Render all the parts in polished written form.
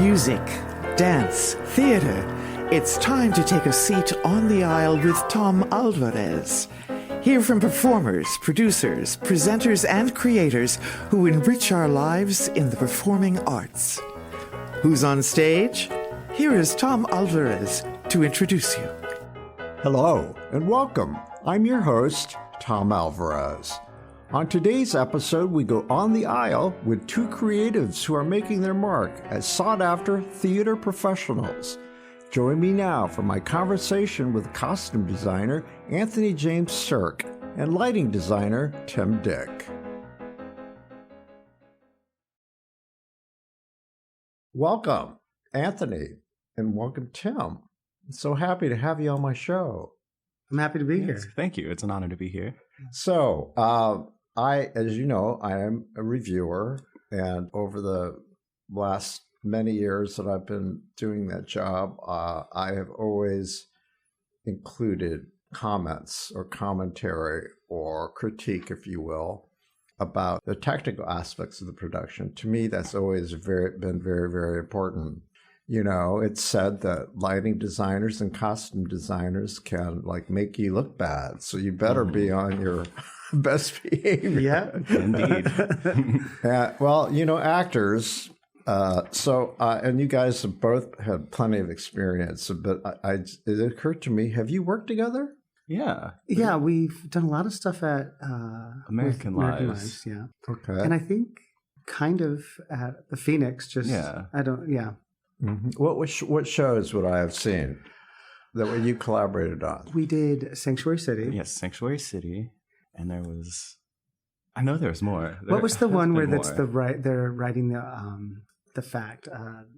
Music, dance, theater. It's time to take a seat on the aisle with Tom Alvarez. Hear from performers, producers, presenters, and creators who enrich our lives in the performing arts. Who's on stage? Here is Tom Alvarez to introduce you. Hello and welcome. I'm your host, Tom Alvarez. On today's episode, we go on the aisle with two creatives who are making their mark as sought-after theater professionals. Join me now for my conversation with costume designer Anthony James Sirk and lighting designer Tim Dick. Welcome, Anthony, and welcome, Tim. I'm so happy to have you on my show. I'm happy to be here. Thank you. It's an honor to be here. So, as you know, I am a reviewer, and over the last many years that I've been doing that job, I have always included comments or commentary or critique, if you will, about the technical aspects of the production. To me, that's always been very, very important. You know, it's said that lighting designers and costume designers can make you look bad. So you better be on your best behavior. Yeah, Indeed. Well, you know, actors. And you guys have both had plenty of experience. But it occurred to me, have you worked together? Yeah. Yeah, we've done a lot of stuff at American Lives. Yeah. Okay. And I think kind of at the Phoenix, Mm-hmm. What shows would I have seen that you collaborated on? We did Sanctuary City. Yes, Sanctuary City. And I know there's more. What was the one where they're writing the fact?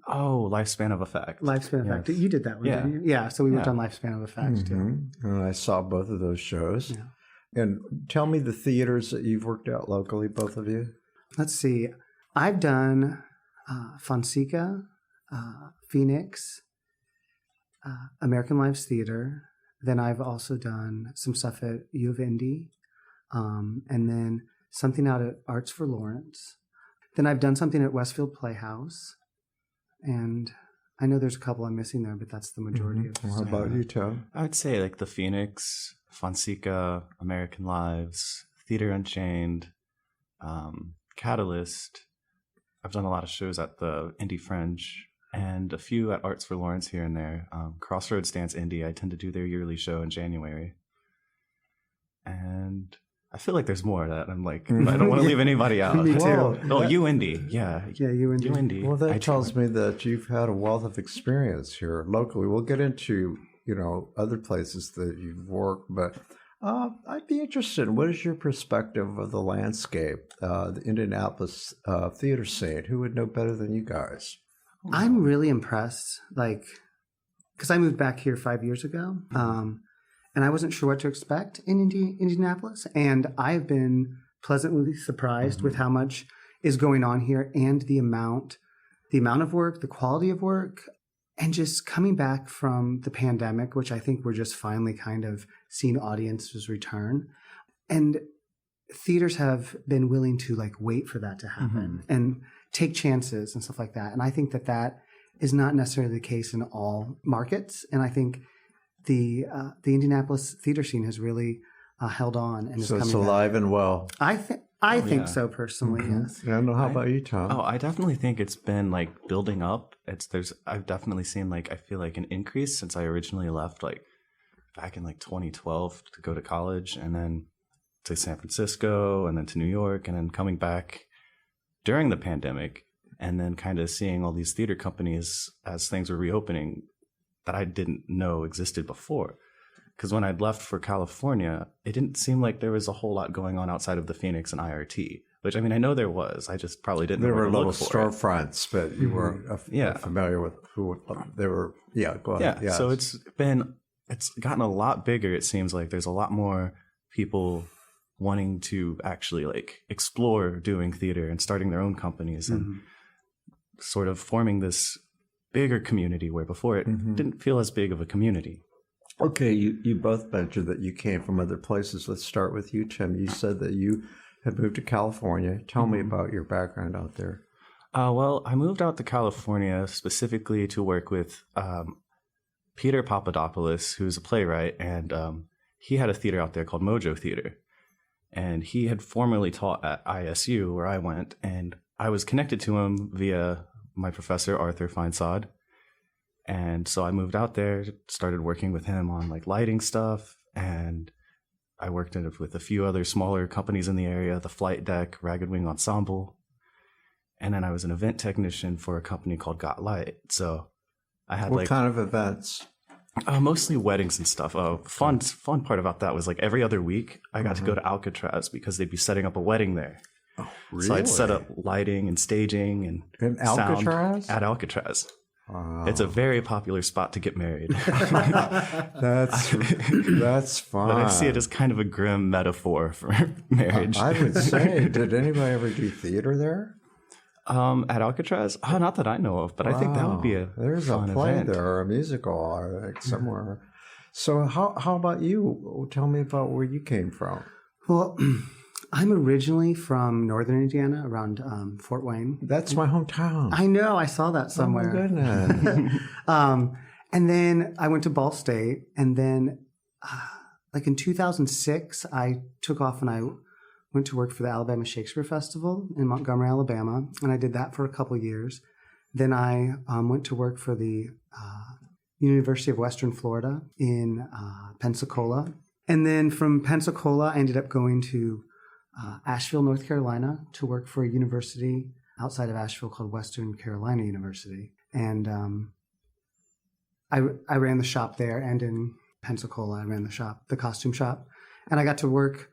Lifespan of Effect. Lifespan of Effect. You did that one, Yeah. didn't you? Yeah, so we worked on Lifespan of Effect too. And I saw both of those shows. Yeah. And tell me the theaters that you've worked at locally, both of you. Let's see. I've done Fonseca, Phoenix, American Lives Theater. Then I've also done some stuff at U of Indy, and then something out at Arts for Lawrence. Then I've done something at Westfield Playhouse, and I know there's a couple I'm missing there, but that's the majority of How about you, Tom? I would say the Phoenix, Fonseca, American Lives, Theater Unchained, Catalyst. I've done a lot of shows at the Indie Fringe and a few at Arts for Lawrence here and there. Crossroads Dance Indie, I tend to do their yearly show in January. And I feel like there's more that I'm I don't want to leave anybody out. Me too. UIndy. Yeah, UIndy. Well, that tells me that you've had a wealth of experience here locally. We'll get into, other places that you've worked, but I'd be interested. What is your perspective of the landscape, the Indianapolis theater scene? Who would know better than you guys? I'm really impressed, because I moved back here 5 years ago, and I wasn't sure what to expect in Indianapolis, and I've been pleasantly surprised with how much is going on here and the amount of work, the quality of work, and just coming back from the pandemic, which I think we're just finally kind of seeing audiences return, and theaters have been willing to wait for that to happen and take chances and stuff like that. And I think that is not necessarily the case in all markets. And I think the Indianapolis theater scene has really held on and is coming it's alive back. And well. I think so personally. Yes. I don't know. How about you, Tom? I definitely think it's been building up. I've definitely seen I feel an increase since I originally left back in 2012 to go to college, and then to San Francisco, and then to New York, and then coming back during the pandemic, and then kind of seeing all these theater companies as things were reopening that I didn't know existed before. Because when I'd left for California, it didn't seem like there was a whole lot going on outside of the Phoenix and IRT, which I know there was. I just probably didn't know where to look for. There were little storefronts, but you weren't familiar with who they were. Yeah, go ahead. Yeah, yes. So it's gotten a lot bigger. It seems like there's a lot more people wanting to actually explore doing theater and starting their own companies and sort of forming this bigger community where before it didn't feel as big of a community. Okay, you both mentioned that you came from other places. Let's start with you, Tim. You said that you had moved to California. Tell me about your background out there. Well, I moved out to California specifically to work with Peter Papadopoulos, who's a playwright, and he had a theater out there called Mojo Theater. And he had formerly taught at ISU, where I went, and I was connected to him via my professor, Arthur Feinsod. And so I moved out there, started working with him on like lighting stuff, and I worked with a few other smaller companies in the area, the Flight Deck, Ragged Wing Ensemble. And then I was an event technician for a company called Got Light. So I had What kind of events? Mostly weddings and stuff. Fun part about that was like every other week I got to go to Alcatraz because they'd be setting up a wedding there. Oh, really? So I'd set up lighting and staging and in sound Alcatraz? at Alcatraz. Wow. It's a very popular spot to get married. That's fun. But I see it as kind of a grim metaphor for marriage. I would say, did anybody ever do theater there? At Alcatraz? Oh, not that I know of, but I think that would be a There's fun a play event. there, or a musical, I think, somewhere. So how about you? Tell me about where you came from. Well, I'm originally from northern Indiana, around Fort Wayne. That's my hometown. I know, I saw that somewhere. Oh, my goodness. And then I went to Ball State, and then like in 2006, I took off and I went to work for the Alabama Shakespeare Festival in Montgomery, Alabama, and I did that for a couple years. Then I went to work for the University of Western Florida in Pensacola. And then from Pensacola, I ended up going to Asheville, North Carolina, to work for a university outside of Asheville called Western Carolina University. And I ran the shop there, and in Pensacola, I ran the costume shop. And I got to work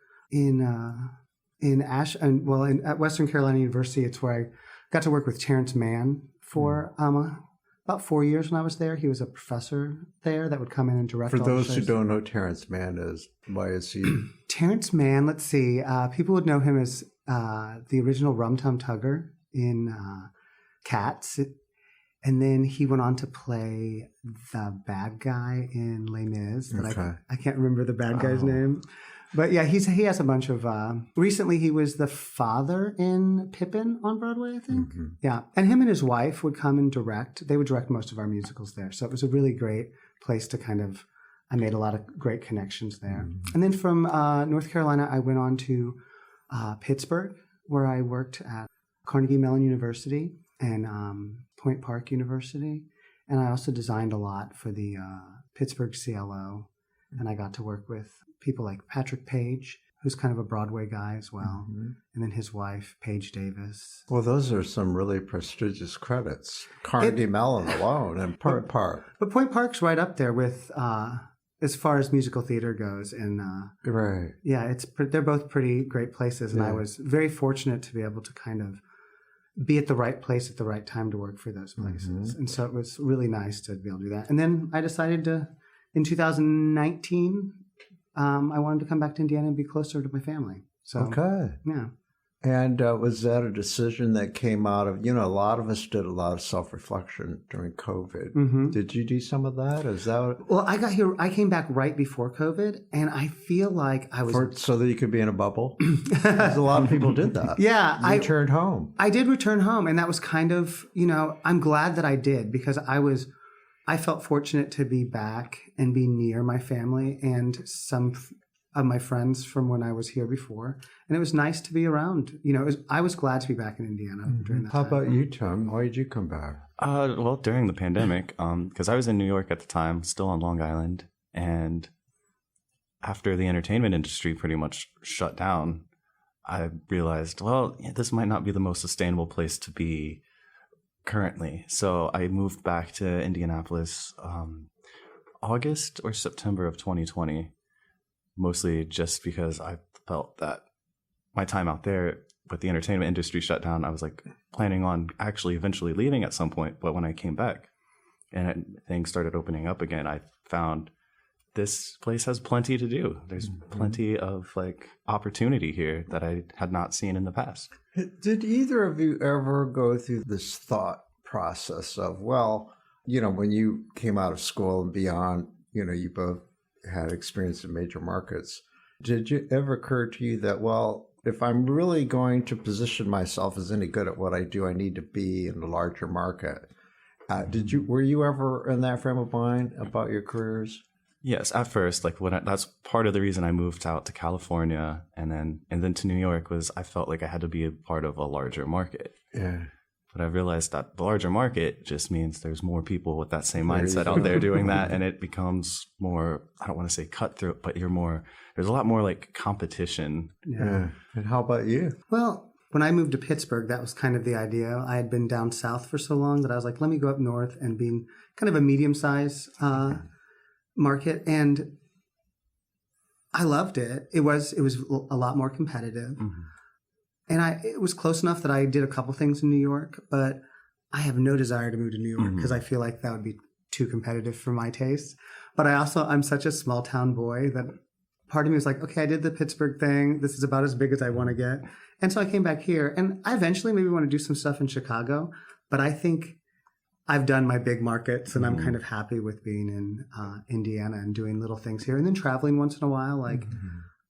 at Western Carolina University. It's where I got to work with Terrence Mann for about 4 years when I was there. He was a professor there that would come in and direct. For all the those who shows. don't know Terrence Mann is, why is he? Terrence Mann, let's see. People would know him as the original Rum Tum Tugger in Cats. And then he went on to play the bad guy in Les Mis. I can't remember the bad guy's name. But yeah, he has a bunch of... recently, he was the father in Pippin on Broadway, I think. Mm-hmm. Yeah. And him and his wife would come and direct. They would direct most of our musicals there. So it was a really great place to kind of... I made a lot of great connections there. Mm-hmm. And then from North Carolina, I went on to Pittsburgh, where I worked at Carnegie Mellon University and Point Park University. And I also designed a lot for the Pittsburgh CLO. And I got to work with people like Patrick Page, who's kind of a Broadway guy as well, and then his wife, Paige Davis. Well, those are some really prestigious credits. Carnegie Mellon alone and Point Park. But Point Park's right up there with, as far as musical theater goes. And right. Yeah, they're both pretty great places. And I was very fortunate to be able to kind of be at the right place at the right time to work for those places. And so it was really nice to be able to do that. And then I decided to, in 2019, I wanted to come back to Indiana and be closer to my family. So, okay. Yeah. And was that a decision that came out of, a lot of us did a lot of self-reflection during COVID. Mm-hmm. Did you do some of that? Is that Well, I came back right before COVID, and I feel like I was... so that you could be in a bubble? Because a lot of people did that. Yeah. You returned home. I did return home, and that was kind of, I'm glad that I did, because I felt fortunate to be back and be near my family and some of my friends from when I was here before. And it was nice to be around. I was glad to be back in Indiana during that How time. about you, Tom? Why did you come back? Well, during the pandemic, because I was in New York at the time, still on Long Island. And after the entertainment industry pretty much shut down, I realized, this might not be the most sustainable place to be currently. So I moved back to Indianapolis August or September of 2020, mostly just because I felt that my time out there with the entertainment industry shut down, I was like planning on actually eventually leaving at some point. But when I came back and things started opening up again, I found this place has plenty to do. There's plenty of opportunity here that I had not seen in the past. Did either of you ever go through this thought process of, when you came out of school and beyond, you both had experience in major markets. Did it ever occur to you that, if I'm really going to position myself as any good at what I do, I need to be in a larger market. Were you ever in that frame of mind about your careers? Yes, at first, like that's part of the reason I moved out to California and then to New York was I felt like I had to be a part of a larger market. Yeah. But I realized that the larger market just means there's more people with that same mindset out there doing that, and it becomes more, I don't want to say cutthroat, but there's a lot more like competition. Yeah. And how about you? Well, when I moved to Pittsburgh, that was kind of the idea. I had been down south for so long that I was like, let me go up north and be kind of a medium-sized market, and I loved it. It was a lot more competitive. Mm-hmm. And it was close enough that I did a couple things in New York, but I have no desire to move to New York because I feel like that would be too competitive for my taste. But I'm such a small town boy that part of me was like, okay, I did the Pittsburgh thing. This is about as big as I want to get. And so I came back here, and I eventually maybe want to do some stuff in Chicago, but I think I've done my big markets, and I'm kind of happy with being in Indiana and doing little things here, and then traveling once in a while. Like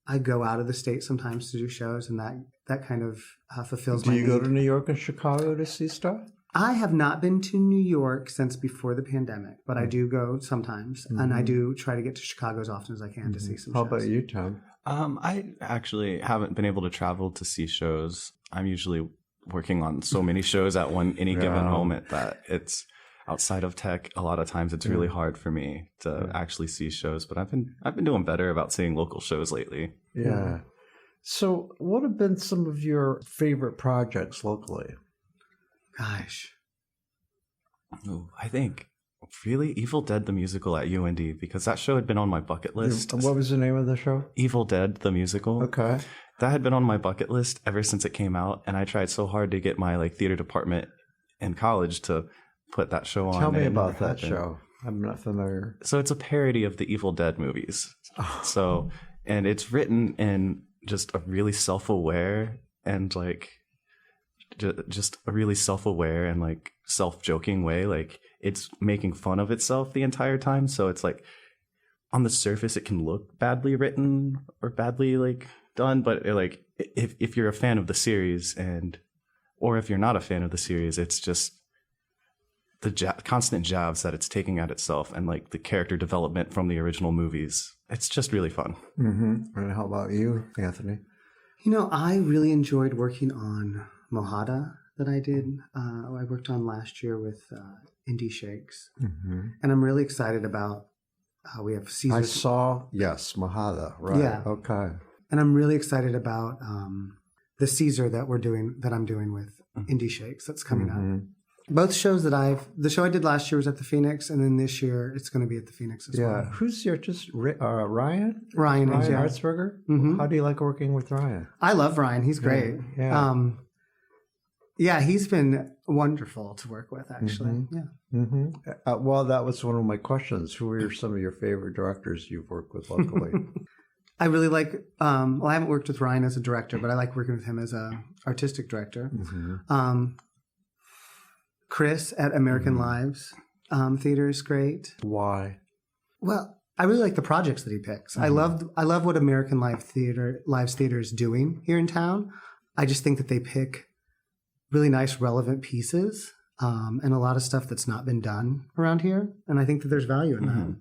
I go out of the state sometimes to do shows, and that kind of fulfills my need. Do you go to New York and Chicago to see stuff? I have not been to New York since before the pandemic, but I do go sometimes, and I do try to get to Chicago as often as I can to see some shows. How about you, Tom? I actually haven't been able to travel to see shows. I'm usually working on so many shows at any given moment that it's outside of tech. A lot of times it's really hard for me to actually see shows, but I've been doing better about seeing local shows lately. Yeah. So what have been some of your favorite projects locally? Gosh. Ooh, I think really Evil Dead the musical at UND, because that show had been on my bucket list. What was the name of the show? Evil Dead the musical. Okay. That had been on my bucket list ever since it came out, and I tried so hard to get my theater department in college to put that show on. Tell me about that show. I'm not familiar. So it's a parody of the Evil Dead movies. So, and it's written in just a really self-aware and just a really self-aware and self-joking way. Like it's making fun of itself the entire time. So it's like on the surface it can look badly written or badly done, but if you're a fan of the series or if you're not a fan of the series, it's just the constant jabs that it's taking at itself and the character development from the original movies. It's just really fun. Mm-hmm. And how about you, Anthony? I really enjoyed working on Mohada that I did. I worked on last year with Indie Shakes. Mm-hmm. And I'm really excited about we have Caesar. I saw, yes, Mohada, right. Yeah. Okay. And I'm really excited about the Caesar that I'm doing with Indie Shakes that's coming up. Both shows the show I did last year was at the Phoenix, and then this year it's going to be at the Phoenix as well. Yeah. Who's your Ryan? Ryan Hartsberger? Mm-hmm. How do you like working with Ryan? I love Ryan. He's great. Yeah. He's been wonderful to work with, actually. Mm-hmm. Yeah. Mm-hmm. Well, that was one of my questions. Who are some of your favorite directors you've worked with locally? I really like, I haven't worked with Ryan as a director, but I like working with him as an artistic director. Mm-hmm. Chris at American Lives Theater is great. Why? Well, I really like the projects that he picks. Mm-hmm. I love what American Lives Theater is doing here in town. I just think that they pick really nice, relevant pieces and a lot of stuff that's not been done around here. And I think that there's value in that.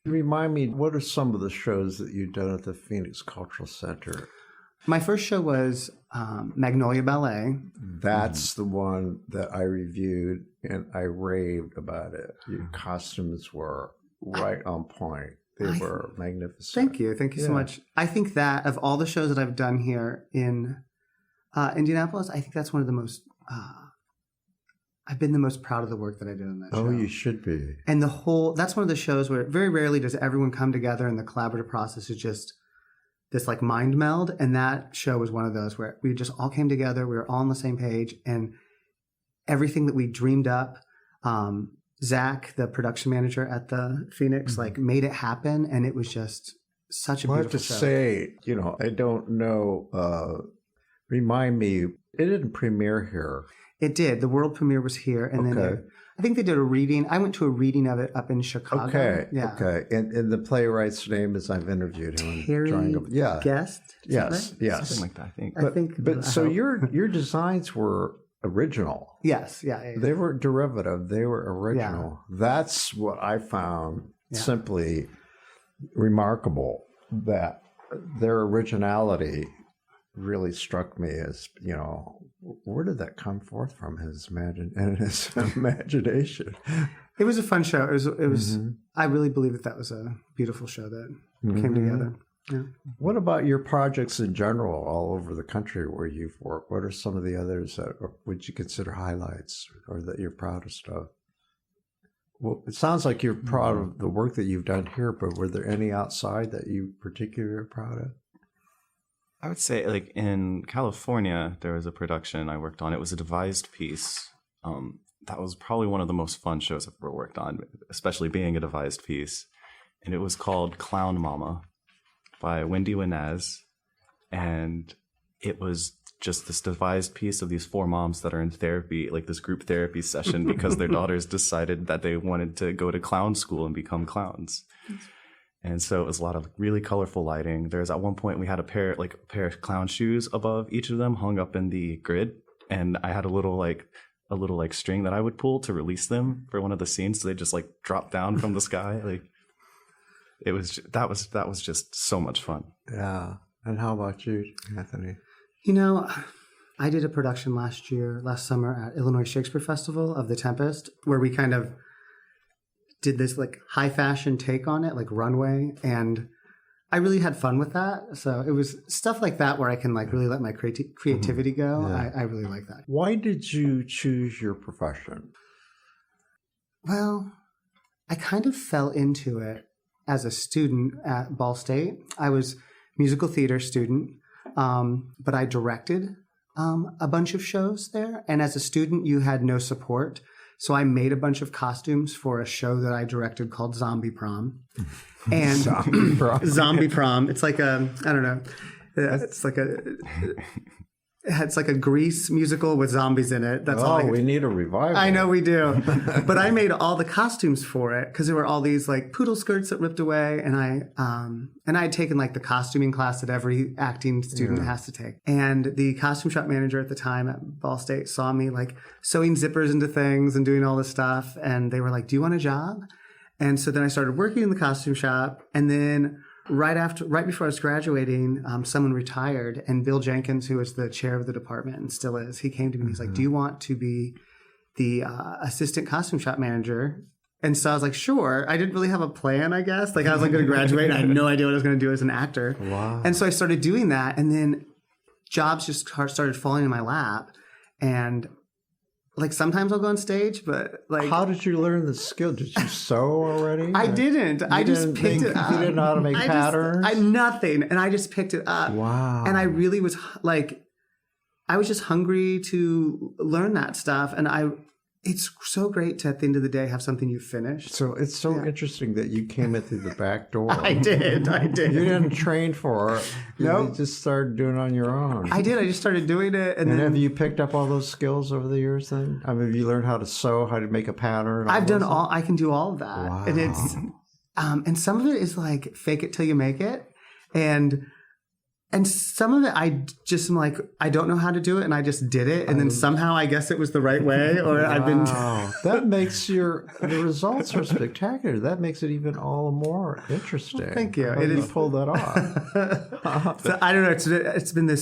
Remind me, what are some of the shows that you've done at the Phoenix Cultural Center? My first show was Magnolia Ballet. That's the one that I reviewed, and I raved about it. Your costumes were right on point. They were magnificent. Thank you. Thank you so much. I think that of all the shows that I've done here in Indianapolis, I think that's one of the most... I've been the most proud of the work that I did on that show. Oh, you should be. And that's one of the shows where very rarely does everyone come together and the collaborative process is just this mind meld. And that show was one of those where we just all came together. We were all on the same page, and everything that we dreamed up, Zach, the production manager at the Phoenix, made it happen. And it was just such a beautiful show. I have to say, I don't know, remind me, it didn't premiere here. It did. The world premiere was here, and then I think they did a reading. I went to a reading of it up in Chicago. Okay. Yeah. Okay. And the playwright's name is, I've interviewed him. Harry Guest. Yes. Yes. Something like that, I think. But so your designs were original. Yes. Yeah. They were derivative. They were original. Yeah. That's what I found simply remarkable, that their originality really struck me as, where did that come forth from, his imagination? It was a fun show. It was. I really believe that was a beautiful show that came together. Yeah. What about your projects in general all over the country where you've worked? What are some of the others that would you consider highlights or that you're proudest of? Well, it sounds like you're proud of the work that you've done here, but were there any outside that you particularly are proud of? I would say, like, in California, there was a production I worked on. It was a devised piece. That was probably one of the most fun shows I've ever worked on, especially being a devised piece. And it was called Clown Mama by Wendy Winez. And it was just this devised piece of these 4 moms that are in therapy, like this group therapy session, because their daughters decided that they wanted to go to clown school and become clowns. And so it was a lot of really colorful lighting. There's at one point we had a pair of clown shoes above each of them hung up in the grid. And I had a little string that I would pull to release them for one of the scenes. So they just like drop down from the sky. Like that was just so much fun. Yeah. And how about you, Anthony? I did a production last summer at Illinois Shakespeare Festival of The Tempest, where we kind of did this like high fashion take on it, like runway. And I really had fun with that. So it was stuff like that where I can like really let my creativity go. Yeah. I really like that. Why did you choose your profession? Well, I kind of fell into it as a student at Ball State. I was a musical theater student, but I directed a bunch of shows there. And as a student, you had no support. So I made a bunch of costumes for a show that I directed called Zombie Prom. And Zombie Prom. It's like I don't know. It's like a Grease musical with zombies in it. That's all. We need a revival. I know we do. But I made all the costumes for it because there were all these like poodle skirts that ripped away, and I had taken like the costuming class that every acting student has to take. And the costume shop manager at the time at Ball State saw me like sewing zippers into things and doing all this stuff, and they were like, "Do you want a job?" And so then I started working in the costume shop, and then right before I was graduating, someone retired, and Bill Jenkins, who was the chair of the department and still is, he came to me. He's like, "Do you want to be the assistant costume shop manager?" And so I was like, "Sure." I didn't really have a plan, I guess. Like I was like going to graduate, and I had no idea what I was going to do as an actor. Wow. And so I started doing that, and then jobs just started falling in my lap, and like sometimes I'll go on stage, but like, how did you learn the skill? Did you sew already? I didn't. I just picked it up. You didn't know how to make patterns? Nothing. And I just picked it up. Wow. And I really was like, I was just hungry to learn that stuff. And it's so great to, at the end of the day, have something you finished. So it's so interesting that you came in through the back door. I did. You didn't train for it. Nope. You just started doing it on your own. I did. I just started doing it. And then, have you picked up all those skills over the years then? I mean, have you learned how to sew, how to make a pattern? I've done all, I can do all of that. Wow. And it's, and some of it is like fake it till you make it. And some of it, I just am like, I don't know how to do it, and I just did it, and then somehow I guess it was the right way, or I've been. That makes the results are spectacular. That makes it even all more interesting. Well, thank you. How did you pull that off? So I don't know. It's been a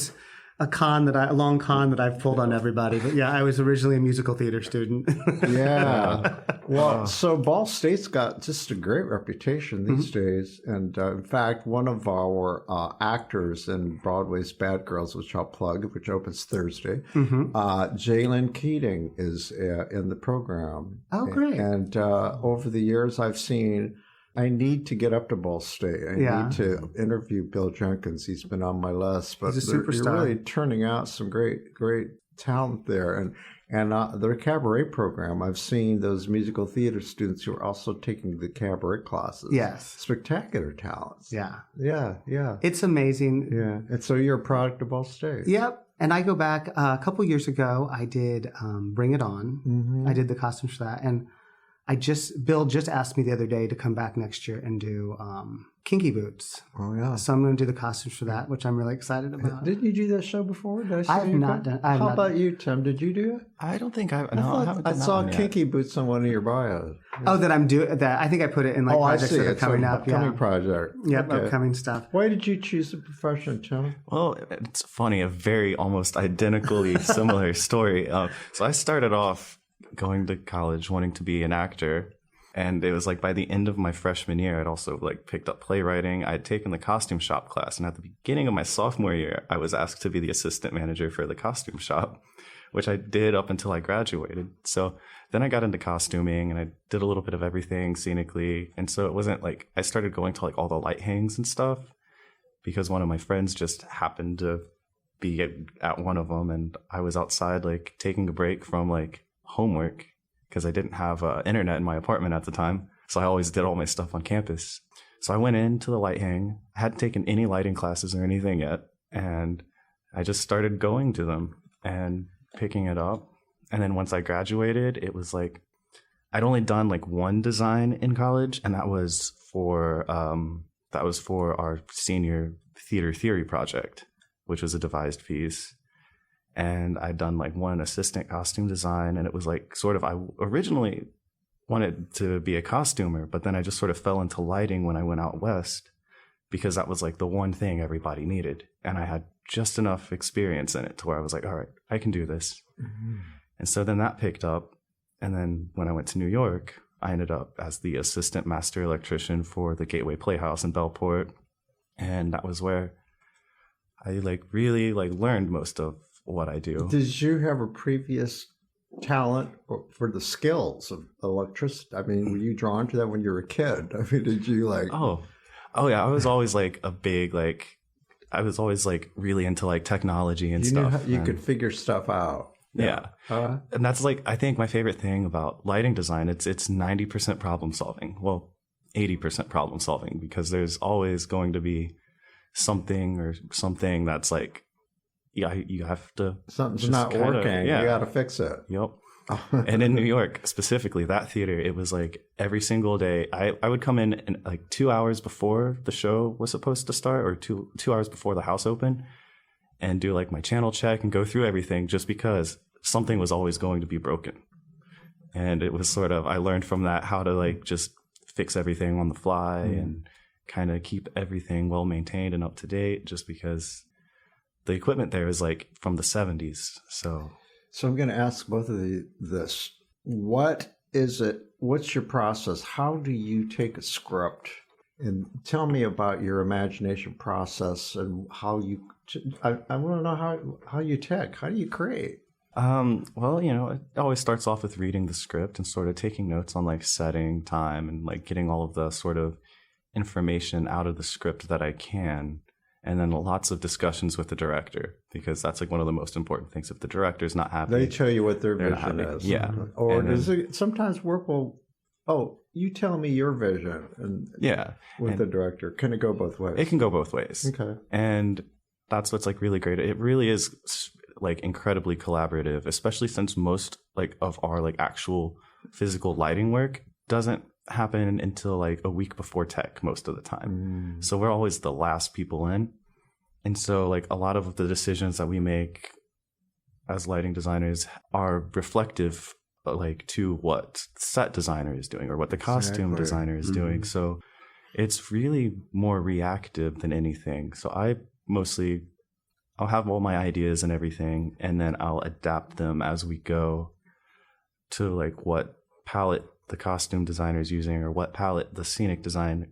long con that I've pulled on everybody. But yeah, I was originally a musical theater student. Yeah. Well, so Ball State's got just a great reputation these days. And in fact, one of our actors in Broadway's Bad Girls, which I'll plug, which opens Thursday, Jalen Keating is in the program. Oh, great. And over the years, I've seen... I need to get up to Ball State. I need to interview Bill Jenkins. He's been on my list. But he's a superstar. You're really turning out some great talent there. And the cabaret program, I've seen those musical theater students who are also taking the cabaret classes. Yes. Spectacular talents. Yeah. Yeah, yeah. It's amazing. Yeah. And so you're a product of Ball State. Yep. And I go back a couple years ago. I did Bring It On. Mm-hmm. I did the costumes for that, and Bill just asked me the other day to come back next year and do Kinky Boots. Oh yeah. So I'm going to do the costumes for that, which I'm really excited about. Didn't you do that show before? Did I have not done. How about you, Tim? Did you do it? I don't think I. I No, I thought haven't I done that saw one yet. Kinky Boots on one of your bios. Oh, that I'm doing that. I think I put it in like projects that are coming up. Upcoming Yeah. project. Yep, Okay. upcoming stuff. Why did you choose the profession, Tim? Well, it's funny, a very almost identically similar story. So I started off going to college wanting to be an actor. And it was like by the end of my freshman year, I'd also like picked up playwriting. I'd taken the costume shop class. And at the beginning of my sophomore year, I was asked to be the assistant manager for the costume shop, which I did up until I graduated. So then I got into costuming and I did a little bit of everything scenically. And so it wasn't like I started going to like all the light hangs and stuff because one of my friends just happened to be at one of them. And I was outside like taking a break from like homework because I didn't have internet in my apartment at the time. So I always did all my stuff on campus. So I went into the light hang. I hadn't taken any lighting classes or anything yet. And I just started going to them and picking it up. And then once I graduated, it was like, I'd only done like one design in college. And that was for our senior theater theory project, which was a devised piece. And I'd done like one assistant costume design, and it was like sort of, I originally wanted to be a costumer, but then I just sort of fell into lighting when I went out west because that was like the one thing everybody needed. And I had just enough experience in it to where I was like, all right, I can do this. Mm-hmm. And so then that picked up. And then when I went to New York, I ended up as the assistant master electrician for the Gateway Playhouse in Bellport. And that was where I like really like learned most of what I do. Did you have a previous talent for the skills of electricity? I mean, were you drawn to that when you were a kid? I mean, did you like... Oh yeah. I was always like a big, like, I was always like really into like technology and stuff. Knew how you could figure stuff out. Yeah. And that's like, I think my favorite thing about lighting design, it's 90% problem solving. Well, 80% problem solving, because there's always going to be something that's like, yeah, you have to. Something's not working. Yeah. You got to fix it. Yep. And in New York, specifically, that theater, it was like every single day. I would come in like 2 hours before the show was supposed to start, or two hours before the house opened, and do like my channel check and go through everything just because something was always going to be broken. And it was sort of, I learned from that how to like just fix everything on the fly and kind of keep everything well maintained and up to date, just because the equipment there is like from the 70s. So I'm going to ask both of this. What is it? What's your process? How do you take a script? And tell me about your imagination process and how you, I want to know how you tick. How do you create? Well, you know, it always starts off with reading the script and sort of taking notes on like setting, time, and like getting all of the sort of information out of the script that I can. And then lots of discussions with the director, because that's like one of the most important things. If the director's not happy, they tell you what their vision is. Yeah. Or does it sometimes work well? Oh, you tell me your vision. And with the director, can it go both ways? It can go both ways. Okay. And that's what's like really great. It really is like incredibly collaborative, especially since most like of our like actual physical lighting work doesn't happen until like a week before tech most of the time. So we're always the last people in. And so like a lot of the decisions that we make as lighting designers are reflective like to what set designer is doing or what the costume designer is doing. So it's really more reactive than anything. So I'll have all my ideas and everything, and then I'll adapt them as we go to like what palette the costume designer is using, or what palette the scenic designer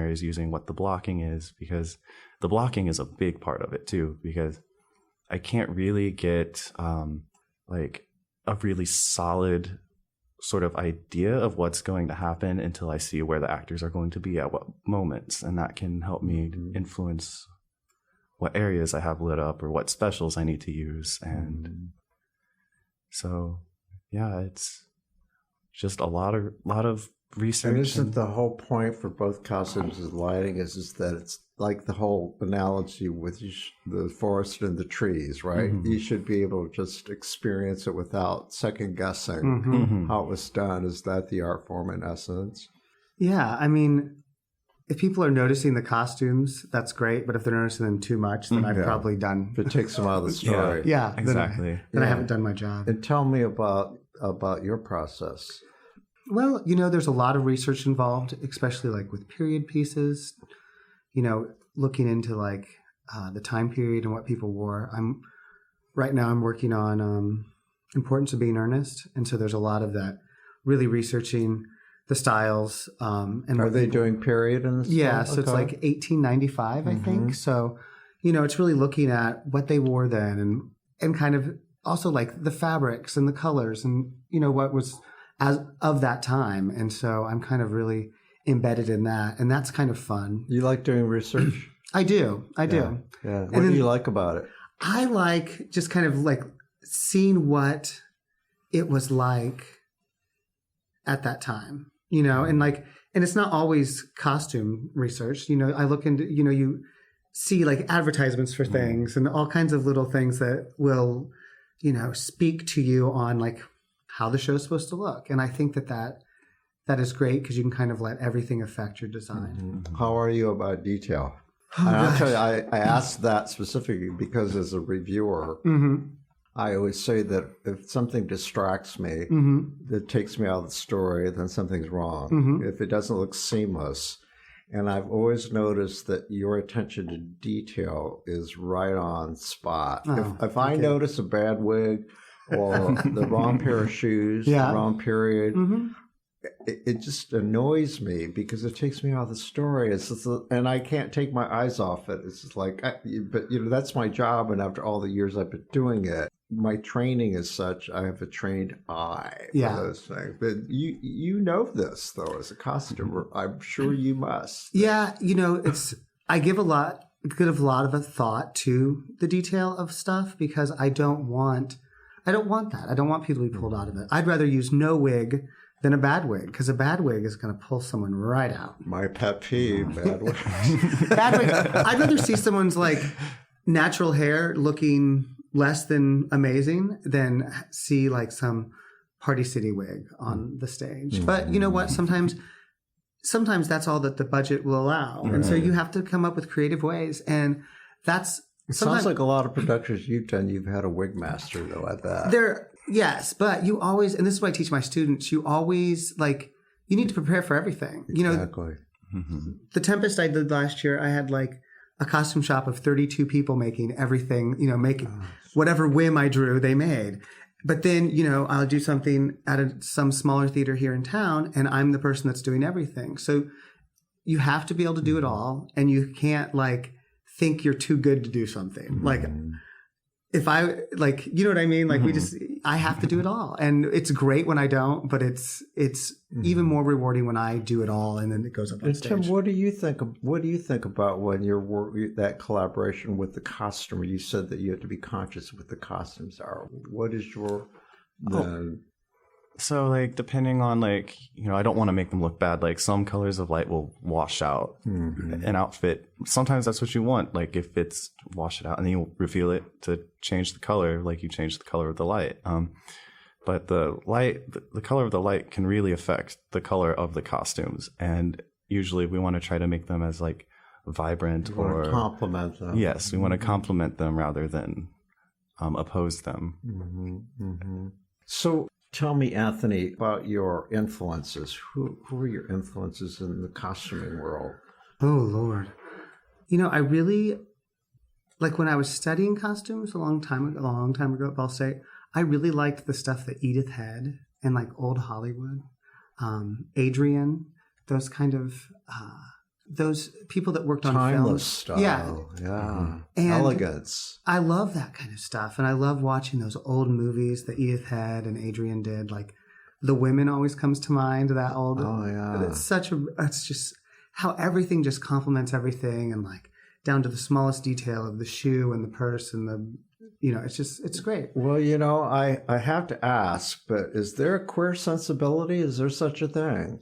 is using, what the blocking is, because the blocking is a big part of it too, because I can't really get like a really solid sort of idea of what's going to happen until I see where the actors are going to be at what moments, and that can help me influence what areas I have lit up or what specials I need to use. And so yeah, it's just a lot of research. And isn't the whole point for both costumes and lighting is that like the whole analogy with the forest and the trees, right? Mm-hmm. You should be able to just experience it without second guessing Mm-hmm. how it was done. Is that the art form in essence? Yeah, I mean, if people are noticing the costumes, that's great. But if they're noticing them too much, then I've Yeah. probably done. If it takes them out of the story. Yeah, Exactly. Then I haven't done my job. And tell me about your process. Well, there's a lot of research involved, especially like with period pieces. Looking into like the time period and what people wore. Right now I'm working on Importance of Being Earnest, and so there's a lot of that. Really researching the styles. And Are they doing period in this? Yeah, stuff? so it's like 1895, I think. So, it's really looking at what they wore then and kind of also like the fabrics and the colors and, what was as of that time. And so I'm kind of really embedded in that. And that's kind of fun. You like doing research? I do. Yeah. What do you like about it? I like just kind of like seeing what it was like at that time. And it's not always costume research. I look into, you see like advertisements for things and all kinds of little things that will, speak to you on like how the show's supposed to look. And I think that is great because you can kind of let everything affect your design. How are you about detail? Oh, and I'll tell you, I asked that specifically because as a reviewer, I always say that if something distracts me, that takes me out of the story, then something's wrong. If it doesn't look seamless. And I've always noticed that your attention to detail is right on spot. If I notice a bad wig or the wrong pair of shoes, the wrong period, it just annoys me because it takes me out of the story. And I can't take my eyes off it. It's just like, but that's my job. And after all the years I've been doing it, my training is such, I have a trained eye for those things. But you know this, though, as a costumer. I'm sure you must. Yeah, I give a lot of a thought to the detail of stuff because I don't want that. I don't want people to be pulled out of it. I'd rather use no wig than a bad wig because a bad wig is going to pull someone right out. My pet peeve, bad wig. Bad wig. I'd rather see someone's like natural hair looking less than amazing than see like some Party City wig on the stage. But you know what? Sometimes that's all that the budget will allow. And so you have to come up with creative ways. And that's It sounds like a lot of productions you've done, you've had a wig master, though, at that. Yes, but you always, and this is what I teach my students, you always, you need to prepare for everything. Exactly. The Tempest I did last year, I had a costume shop of 32 people making everything, making whatever whim I drew, they made. But then, I'll do something at some smaller theater here in town, and I'm the person that's doing everything. So you have to be able to do it all, and you can't, think you're too good to do something. If I you know what I mean? I have to do it all. And it's great when I don't, but it's even more rewarding when I do it all and then it goes up on stage. Tim, what do you think about when that collaboration with the costumer? You said that you have to be conscious of what the costumes are. What is your So depending on I don't want to make them look bad. Some colors of light will wash out an outfit. Sometimes that's what you want. If it's wash it out and then you reveal it to change the color, you change the color of the light. But the color of the light can really affect the color of the costumes. And usually we want to try to make them as vibrant or complement them. Yes, we want to complement them rather than oppose them. So tell me, Anthony, about your influences. Who are your influences in the costuming world? Oh, Lord. I really, when I was studying costumes a long time ago at Ball State, I really liked the stuff that Edith had and old Hollywood, Adrian, those kind of, those people that worked on timeless film. style. Yeah. And elegance. I love that kind of stuff. And I love watching those old movies that Edith had and Adrian did. The Women always comes to mind, that old. Oh, yeah. It's just how everything just complements everything and down to the smallest detail of the shoe and the purse and the, it's great. Well, I have to ask, but is there a queer sensibility? Is there such a thing?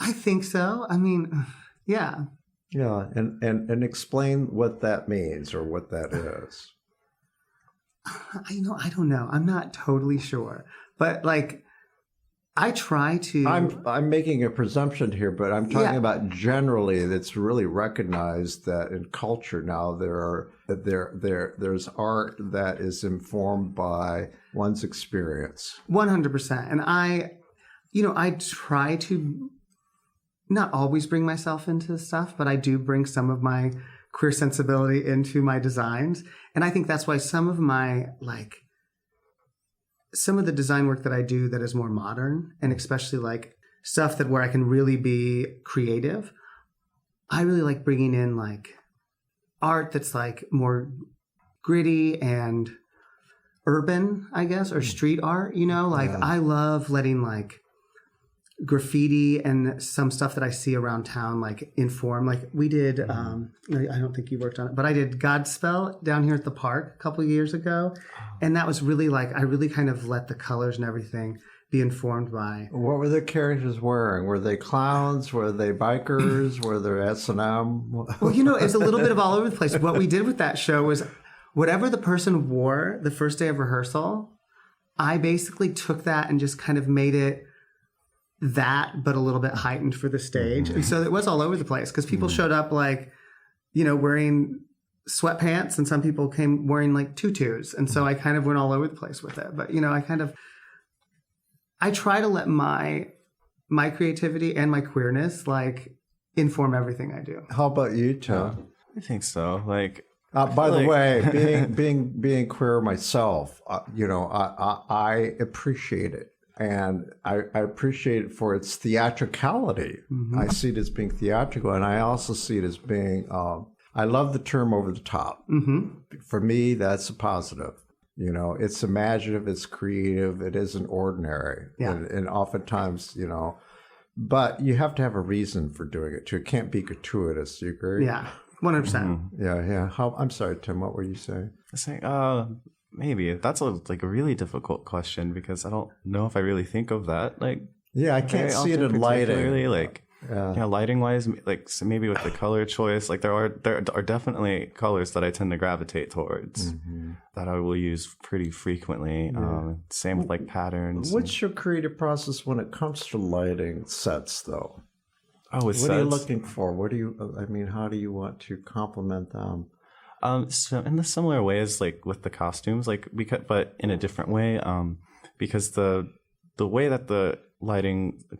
I think so. I mean, yeah. Yeah, and explain what that means or what that is. I don't know. I'm not totally sure, but like, I try to. I'm making a presumption here, but I'm talking about generally. That's really recognized that in culture now there's art that is informed by one's experience. 100%, and I try to not always bring myself into stuff, but I do bring some of my queer sensibility into my designs, and I think that's why some of the design work that I do that is more modern, and especially like stuff that where I can really be creative, I really like bringing in like art that's like more gritty and urban, I guess, or street art, I love letting like graffiti and some stuff that I see around town like inform. Like we did, I don't think you worked on it, but I did Godspell down here at the park a couple of years ago. And that was really like, I really kind of let the colors and everything be informed by. What were the characters wearing? Were they clowns? Were they bikers? Were they S&M? Well, it's a little bit of all over the place. What we did with that show was whatever the person wore the first day of rehearsal, I basically took that and just kind of made it that, but a little bit heightened for the stage. And so it was all over the place because people showed up like, wearing sweatpants, and some people came wearing like tutus. And so I kind of went all over the place with it. But, I try to let my creativity and my queerness like inform everything I do. How about you, Tom? I think so. Like, by the way, being queer myself, I appreciate it. And I appreciate it for its theatricality. Mm-hmm. I see it as being theatrical, and I also see it as being, I love the term over the top. Mm-hmm. For me, that's a positive. It's imaginative, it's creative, it isn't ordinary. Yeah. And oftentimes, but you have to have a reason for doing it too. It can't be gratuitous. Do you agree? Yeah, 100%. Mm-hmm. Yeah. I'm sorry, Tim, what were you saying? I was saying, maybe that's a really difficult question because I don't know if I really think of that. Like, yeah, I can't see it in lighting. Like, lighting wise, like so maybe with the color choice, like there are definitely colors that I tend to gravitate towards that I will use pretty frequently. Yeah. Same with like patterns. What's your creative process when it comes to lighting sets, though? Oh, with what sets? Are you looking for? How do you want to complement them? So in the similar ways, like with the costumes, like but in a different way, because the way that the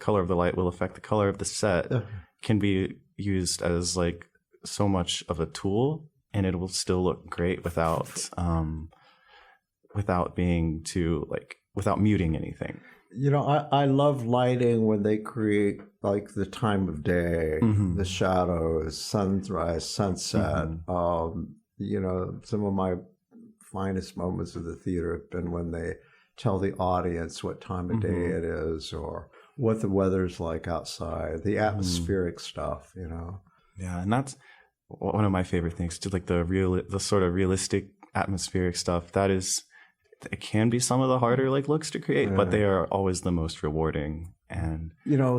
color of the light will affect the color of the set can be used as like so much of a tool, and it will still look great without being too without muting anything. I love lighting when they create like the time of day, the shadows, sunrise, sunset. Some of my finest moments of the theater have been when they tell the audience what time of day it is or what the weather's like outside, the atmospheric stuff, Yeah, and that's one of my favorite things too, like the sort of realistic atmospheric stuff. It can be some of the harder looks to create, but they are always the most rewarding. And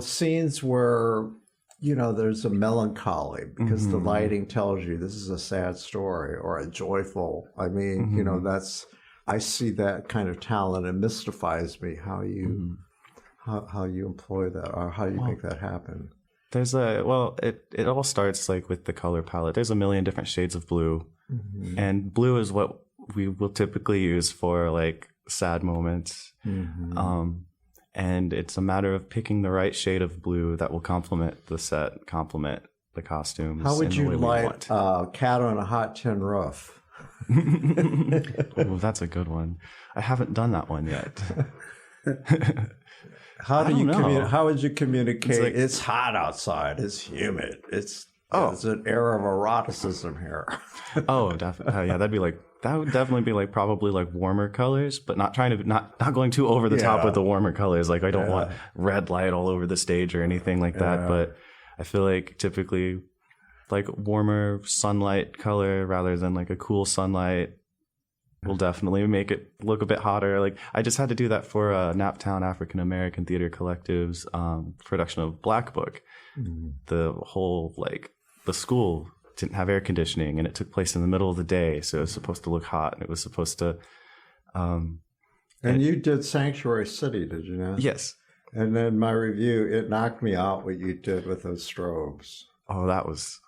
scenes where there's a melancholy because the lighting tells you this is a sad story or a joyful. I mean, I see that kind of talent. It mystifies me how you how you employ that or how you make that happen. There's it all starts like with the color palette. There's a million different shades of blue, and blue is what we will typically use for like sad moments. And it's a matter of picking the right shade of blue that will complement the set, complement the costumes. How would you light Cat on a Hot Tin Roof? Oh, that's a good one. I haven't done that one yet. How would you communicate? It's hot outside. It's humid. It's an era of eroticism here. Oh, definitely. Yeah, that would definitely be probably warmer colors, but not going too over the top with the warmer colors. Like I don't want red light all over the stage or anything like that. But I feel like typically warmer sunlight color rather than a cool sunlight will definitely make it look a bit hotter. Like I just had to do that for Naptown African American Theater Collective's production of Black Book. The whole the school didn't have air conditioning, and it took place in the middle of the day, so it was supposed to look hot, and it was supposed to. And you did Sanctuary City, did you not? Yes. And then my review, it knocked me out what you did with those strobes. Oh, that was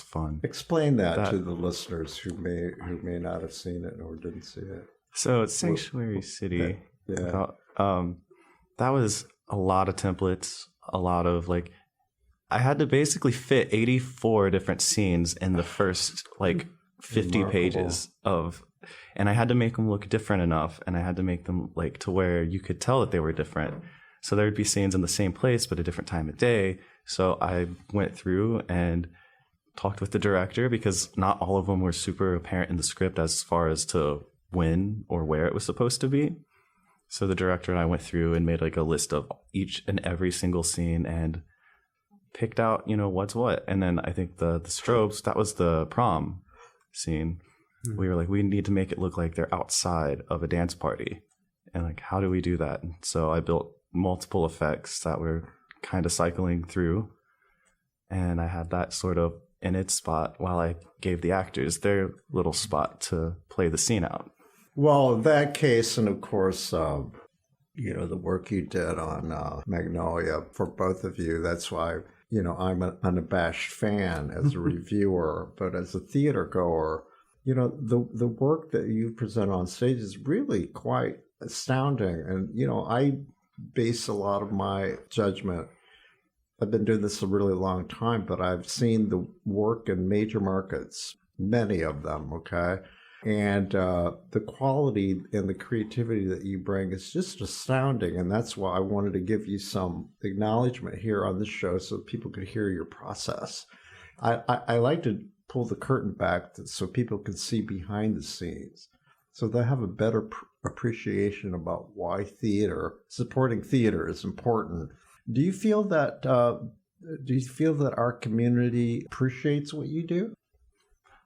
fun. Explain that to the listeners who may not have seen it or didn't see it. So it's Sanctuary City. Yeah. That was a lot of templates, a lot of like, I had to basically fit 84 different scenes in the first like 50 pages of, and I had to make them look different enough, and I had to make them like to where you could tell that they were different. So there would be scenes in the same place, but a different time of day. So I went through and talked with the director, because not all of them were super apparent in the script as far as to when or where it was supposed to be. So the director and I went through and made like a list of each and every single scene and picked out, what's what. And then I think the strobes, that was the prom scene. We were like, we need to make it look like they're outside of a dance party. And like, how do we do that? And so I built multiple effects that were kind of cycling through. And I had that sort of in its spot while I gave the actors their little spot to play the scene out. Well, in that case, and of course, the work you did on Magnolia for both of you, that's why, I'm an unabashed fan as a reviewer, but as a theater goer, the work that you present on stage is really quite astounding. And, I base a lot of my judgment. I've been doing this a really long time, but I've seen the work in major markets, many of them, okay? And the quality and the creativity that you bring is just astounding. And that's why I wanted to give you some acknowledgement here on this show so people could hear your process. I like to pull the curtain back so people can see behind the scenes, so they have a better appreciation about why supporting theater is important. Do you feel that our community appreciates what you do?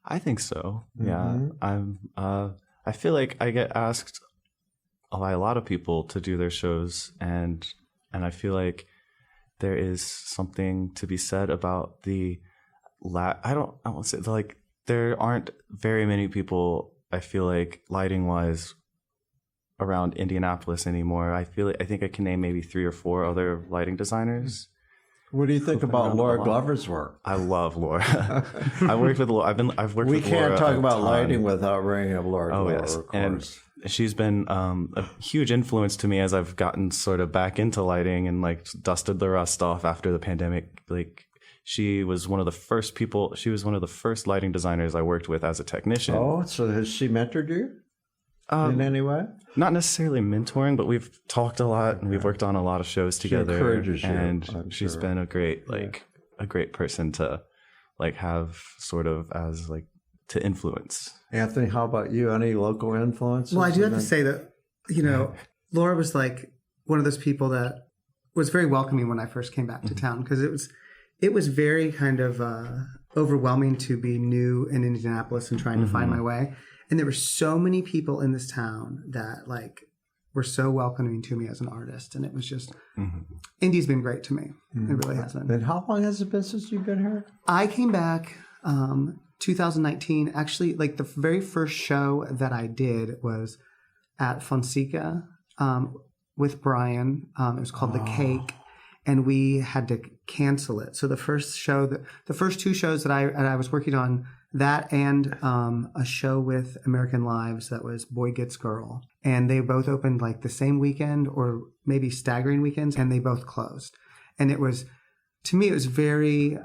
I think so. Yeah. I feel like I get asked by a lot of people to do their shows, and I feel like there is something to be said about I won't say like there aren't very many people, I feel like, lighting wise around Indianapolis anymore. I think I can name maybe 3 or 4 other lighting designers. What do you think about Laura Glover's work? I love Laura. I worked with Laura. I've worked with Laura. We can't talk about lighting without bringing up Laura Glover, yes. Of course. And she's been a huge influence to me as I've gotten sort of back into lighting and like dusted the rust off after the pandemic. Like, she was one of the first lighting designers I worked with as a technician. Oh, so has she mentored you in any way? Not necessarily mentoring, but we've talked a lot and we've worked on a lot of shows together. She encourages you, and she's been a great person to like have sort of as like to influence. Anthony, how about you? Any local influences? Well, I do have to say that, Laura was like one of those people that was very welcoming when I first came back to town, because it was very kind of overwhelming to be new in Indianapolis and trying to find my way. And there were so many people in this town that like were so welcoming to me as an artist. And it was just, Indy's been great to me. It really has been. And how long has it been since you've been here? I came back 2019. Actually, like the very first show that I did was at Fonseca with Brian. It was called The Cake. And we had to cancel it. So the first 2 shows that I was working on, that and a show with American Lives that was Boy Gets Girl. And they both opened like the same weekend or maybe staggering weekends, and they both closed. And it was, to me, it was very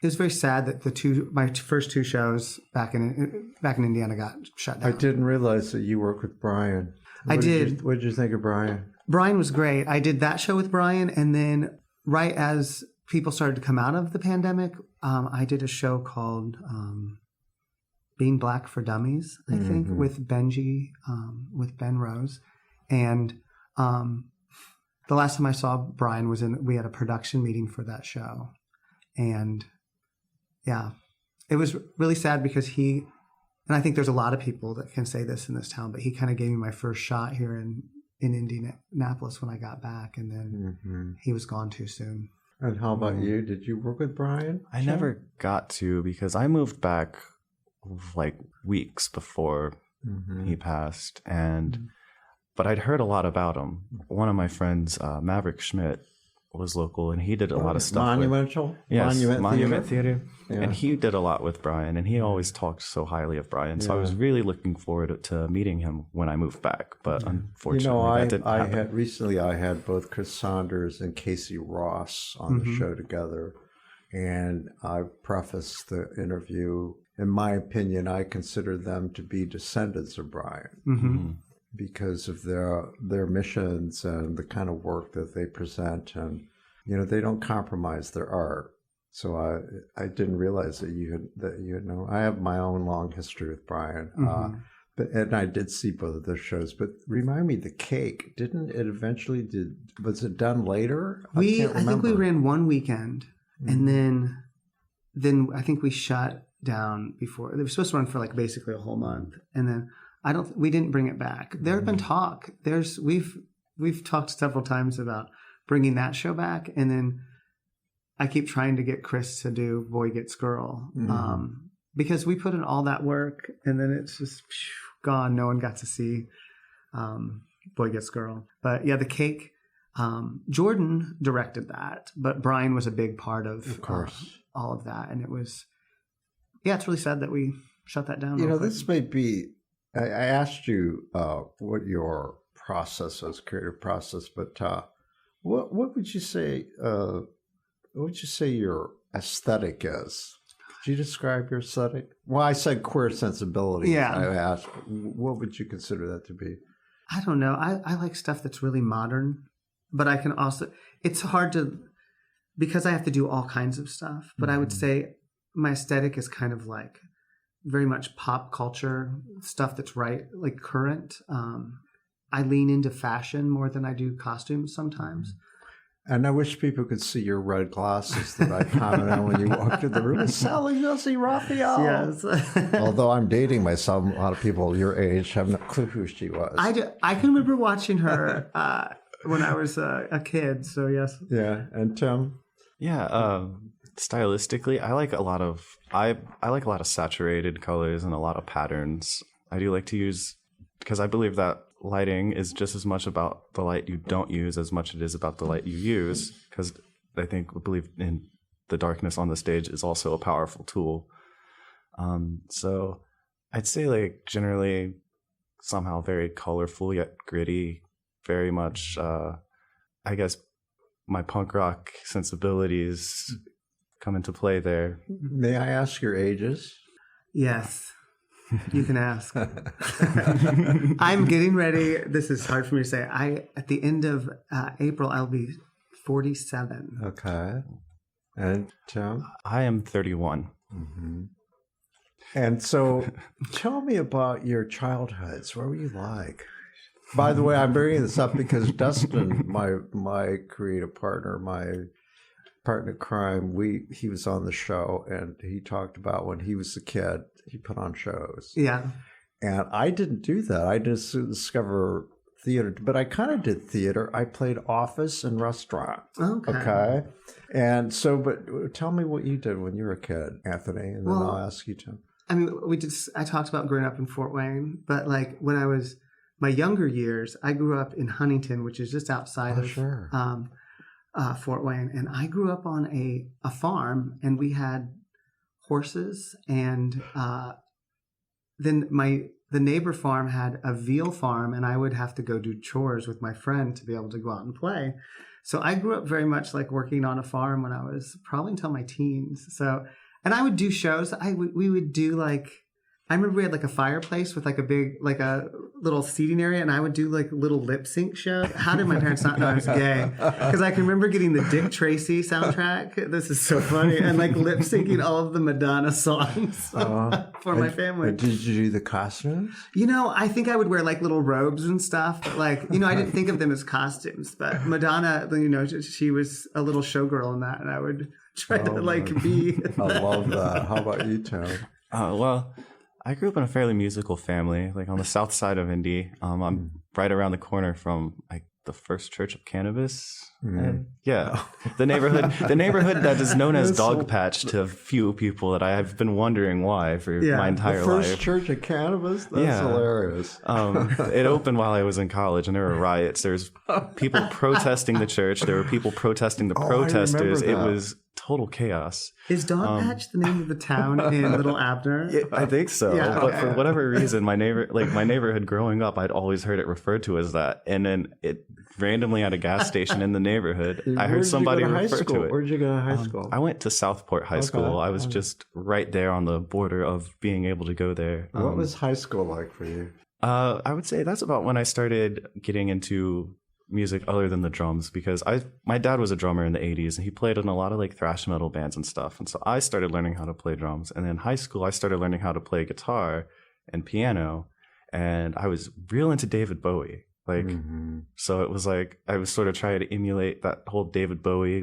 sad that my first 2 shows back in Indiana got shut down. I didn't realize that you worked with Brian. What did you think of Brian? Brian was great. I did that show with Brian, and then right as people started to come out of the pandemic, I did a show called Being Black for Dummies, I think, with Benji, with Ben Rose. And the last time I saw Brian we had a production meeting for that show. And yeah, it was really sad because and I think there's a lot of people that can say this in this town, but he kind of gave me my first shot here in Indianapolis when I got back, and then he was gone too soon. And how about you? Did you work with Brian? I never got to because I moved back like weeks before he passed, but I'd heard a lot about him. One of my friends, Maverick Schmidt, was local, and he did a lot of stuff. Monumental? Yes, Monument Theater. Yeah. And he did a lot with Brian, and he always talked so highly of Brian. So I was really looking forward to meeting him when I moved back. But unfortunately, that didn't happen. I had both Chris Saunders and Casey Ross on the show together. And I prefaced the interview, in my opinion, I consider them to be descendants of Brian. Because of their missions and the kind of work that they present, and they don't compromise their art. So I didn't realize that you had known. I have my own long history with Brian, and I did see both of their shows. But remind me, the cake, didn't it eventually was it done later? I think we ran one weekend, and then I think we shut down before. They were supposed to run for like basically a whole month, and then. We didn't bring it back. There have been talk. We've talked several times about bringing that show back, and then I keep trying to get Chris to do Boy Gets Girl, because we put in all that work, and then it's just gone. No one got to see Boy Gets Girl. But yeah, the cake. Jordan directed that, but Brian was a big part of all of that, and it was. Yeah, it's really sad that we shut that down. This may be. I asked you what your process was, creative process, but what would you say? What would you say your aesthetic is? Could you describe your aesthetic? Well, I said queer sensibility. Yeah. I asked, what would you consider that to be? I don't know. I like stuff that's really modern, but I can also. It's hard to because I have to do all kinds of stuff. But I would say my aesthetic is kind of like. Very much pop culture stuff that's like current. I lean into fashion more than I do costumes sometimes. And I wish people could see your red glasses that I commented on when you walked in the room. Sally Missy Raphael. Yes. Although I'm dating myself, a lot of people your age have no clue who she was. I can remember watching her when I was a kid. So yes. Yeah. And Tim? Yeah. Stylistically, I like a lot of saturated colors and a lot of patterns. I do like to use because I believe that lighting is just as much about the light you don't use as much as it is about the light you use. Because I believe in the darkness on the stage is also a powerful tool. So I'd say like generally somehow very colorful yet gritty. Very much, I guess, my punk rock sensibilities. Come into play there. May I ask your ages? Yes, you can ask. I'm getting ready. This is hard for me to say. At the end of April, I'll be 47. Okay. And Tim? I am 31. And so tell me about your childhoods. What were you like? By the way, I'm bringing this up because Dustin, my creative partner, my partner in crime, he was on the show and he talked about when he was a kid, he put on shows. Yeah. And I didn't do that. I just discovered theater, but I kind of did theater. I played office and restaurant. Okay. And so, but tell me what you did when you were a kid, Anthony, and then I'll ask you to. I mean, I talked about growing up in Fort Wayne, but like when I was my younger years, I grew up in Huntington, which is just outside of Fort Wayne, and I grew up on a farm, and we had horses, and then the neighbor farm had a veal farm, and I would have to go do chores with my friend to be able to go out and play. So I grew up very much like working on a farm when I was probably until my teens. So, and I would do shows. We would do like. I remember we had like a fireplace with like a little seating area, and I would do like little lip sync shows. How did my parents not know I was gay? Because I can remember getting the Dick Tracy soundtrack. This is so funny. And like lip syncing all of the Madonna songs for my family. Did you do the costumes? I think I would wear like little robes and stuff. But like, I didn't think of them as costumes. But Madonna, she was a little showgirl in that, and I would try to be. I love that. How about you, Tim? Well, I grew up in a fairly musical family, like on the south side of Indy. I'm right around the corner from like the First Church of Cannabis. Yeah, the neighborhood that is known as Dogpatch to a few people that I have been wondering why for my entire the First life. Church of Cannabis? That's hilarious. It opened while I was in college, and there were riots. There's people protesting the church. There were people protesting the protesters. It was total chaos. Is Dogpatch the name of the town in Little Abner? I think so. Yeah, but for whatever reason, my neighborhood growing up, I'd always heard it referred to as that. And then it randomly at a gas station in the neighborhood, I heard somebody refer to it. Where'd you go to high school? I went to Southport High School. I was just right there on the border of being able to go there. What was high school like for you? I would say that's about when I started getting into music other than the drums, because my dad was a drummer in the 80s and he played in a lot of like thrash metal bands and stuff, and so I started learning how to play drums. And then in high school I started learning how to play guitar and piano, and I was real into David Bowie, so it was like I was sort of trying to emulate that whole David Bowie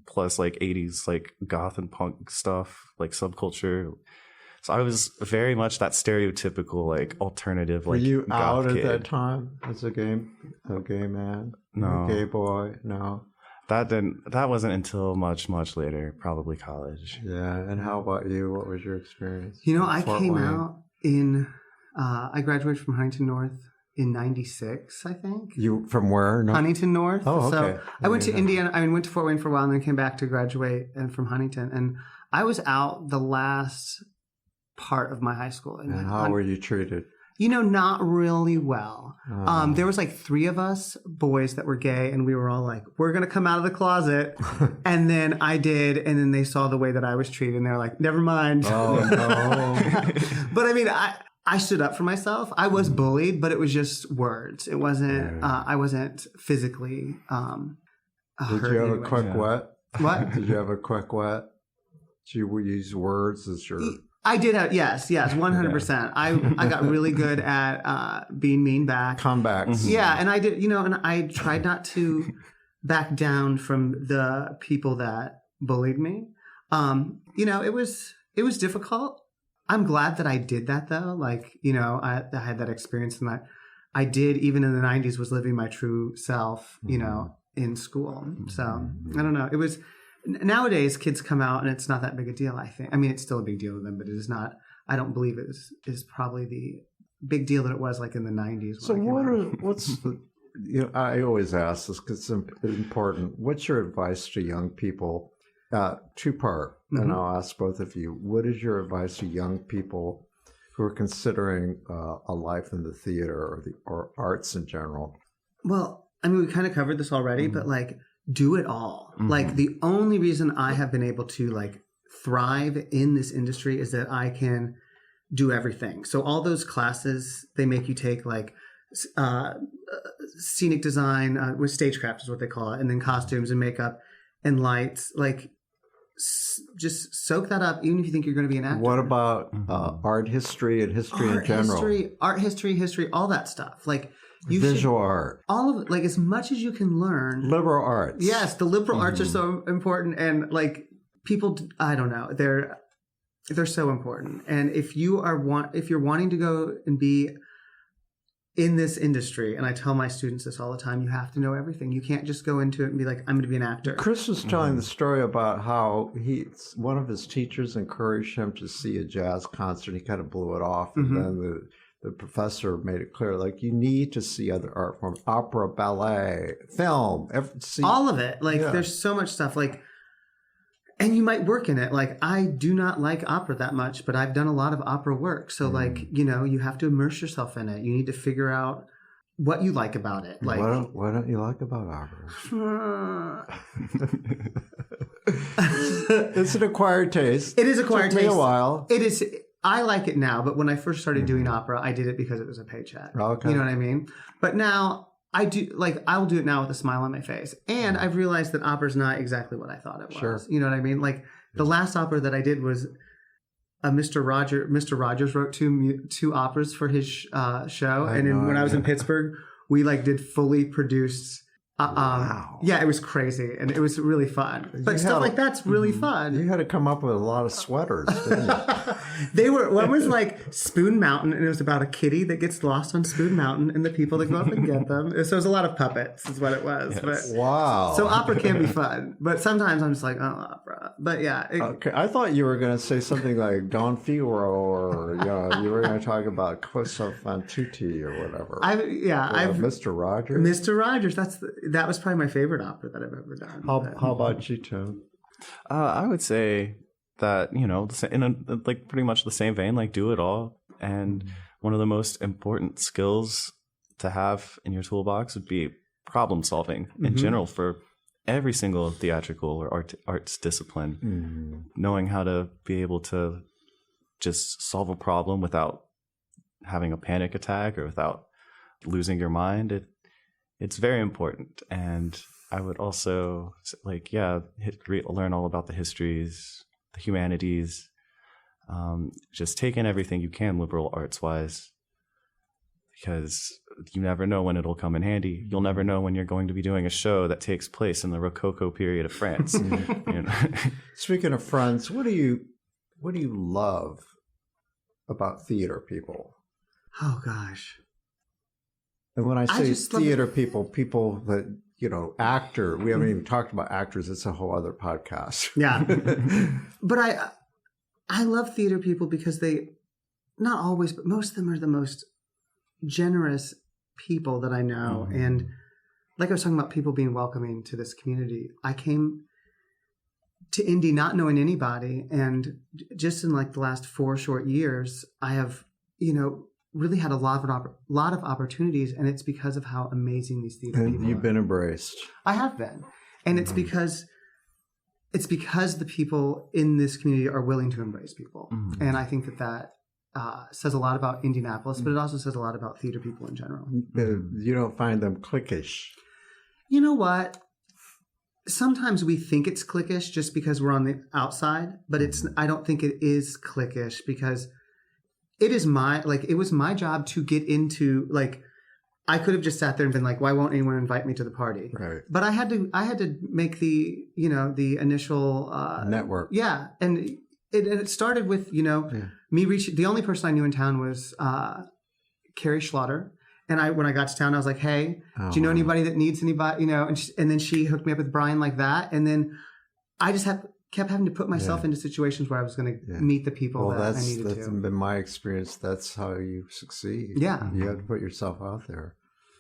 plus like 80s like goth and punk stuff, like subculture. So I was very much that stereotypical, like, alternative, like, were you out goth at kid. that time as a gay man? No. A gay boy? No. That wasn't until much, much later, probably college. Yeah. And how about you? What was your experience? You know, I Fort came Wayne? out in, I graduated from Huntington North in 96, I think. You from where? No. Huntington North. Oh, okay. So I went to Indiana. I went to Fort Wayne for a while and then came back to graduate and from Huntington. And I was out the last part of my high school. And how were you treated? You know, not really well. There was like 3 of us boys that were gay, and we were all like, we're going to come out of the closet. And then I did, and then they saw the way that I was treated, and they're like, never mind. Oh, no. But I mean, I stood up for myself. I was bullied, but it was just words. It wasn't, I wasn't physically Did you have a quick wet? What? Did you have a quick wet? Did you use words as your... I did have, yes, 100%. I got really good at being mean back. Comebacks. Yeah, and I did, and I tried not to back down from the people that bullied me. It was difficult. I'm glad that I did that though. Like, I had that experience, and that I did, even in the 90s, was living my true self, in school. So I don't know. It was... Nowadays, kids come out and it's not that big a deal, I think. I mean, it's still a big deal to them, but it is not, I don't believe it is probably the big deal that it was like in the 90s. So I always ask this because it's important. What's your advice to young people? 2-part, and I'll ask both of you. What is your advice to young people who are considering a life in the theater or arts in general? Well, I mean, we kind of covered this already, but like, do it all. Like, the only reason I have been able to like thrive in this industry is that I can do everything. So all those classes they make you take, like scenic design with stagecraft is what they call it, and then costumes and makeup and lights, like just soak that up, even if you think you're going to be an actor. What about art history and history in general? Art history, all that stuff. Like, visual art, all of it, like as much as you can learn. Liberal arts. Yes, the liberal arts are so important, and like people, I don't know, they're so important. And if you're wanting to go and be in this industry, and I tell my students this all the time, you have to know everything. You can't just go into it and be like, I'm going to be an actor. Chris was telling the story about how one of his teachers encouraged him to see a jazz concert. He kind of blew it off, and then the professor made it clear, like, you need to see other art forms, opera, ballet, film, all of it. Like, there's so much stuff. Like, and you might work in it. Like, I do not like opera that much, but I've done a lot of opera work. So, like, you have to immerse yourself in it. You need to figure out what you like about it. Like, what don't you like about opera? It's an acquired taste. It is acquired taste. It took me a while. It is. I like it now, but when I first started doing opera, I did it because it was a paycheck. Okay. You know what I mean? But now I do, like, I'll do it now with a smile on my face. And I've realized that opera's not exactly what I thought it was. Sure. You know what I mean? Like, the last opera that I did was Mr. Rogers wrote two operas for his show. When I was in Pittsburgh, we like did fully produced Wow. Yeah, it was crazy, and it was really fun. But You stuff had- like that's really fun. You had to come up with a lot of sweaters, didn't you? One was like Spoon Mountain, and it was about a kitty that gets lost on Spoon Mountain and the people that go up and get them. So it was a lot of puppets, is what it was. Yes. But Wow. so opera can be fun, but sometimes I'm just like, oh, opera. But yeah, Okay, I thought you were going to say something like Don Figaro, or you were going to talk about Cosa fan tutte or whatever. I've Mr. Rogers. Mr. Rogers. That was probably my favorite opera that I've ever done. How about you, Tim? I would say that, like pretty much the same vein, like do it all. And one of the most important skills to have in your toolbox would be problem solving in general for every single theatrical or arts discipline. Knowing how to be able to just solve a problem without having a panic attack or without losing your mind. It's very important. And I would also learn all about the histories, the humanities, just take in everything you can liberal arts wise, because you never know when it'll come in handy. You'll never know when you're going to be doing a show that takes place in the Rococo period of France. Speaking of France, what do you love about theater people? Oh gosh. And when I say just love theater people that, actor, we haven't even talked about actors. It's a whole other podcast. Yeah. But I love theater people because they, not always, but most of them are the most generous people that I know. And like I was talking about people being welcoming to this community, I came to Indy not knowing anybody. And just in like the last 4 short years, I have, really had a lot of opportunities, and it's because of how amazing these theater people are. You've been embraced. I have been. And it's because the people in this community are willing to embrace people. And I think that says a lot about Indianapolis, but it also says a lot about theater people in general. You don't find them cliquish. You know what? Sometimes we think it's cliquish just because we're on the outside, but I don't think it is cliquish, because it was my job to get into, like, I could have just sat there and been like, why won't anyone invite me to the party? Right. But I had to make the initial network. Yeah. And it started with, me reaching, the only person I knew in town was Carrie Schlatter. And when I got to town, I was like, hey, do you know anybody that needs anybody? And then she hooked me up with Brian like that. And then I just kept having to put myself into situations where I was going to meet the people that I needed to. That's been my experience. That's how you succeed. Yeah. You have to put yourself out there.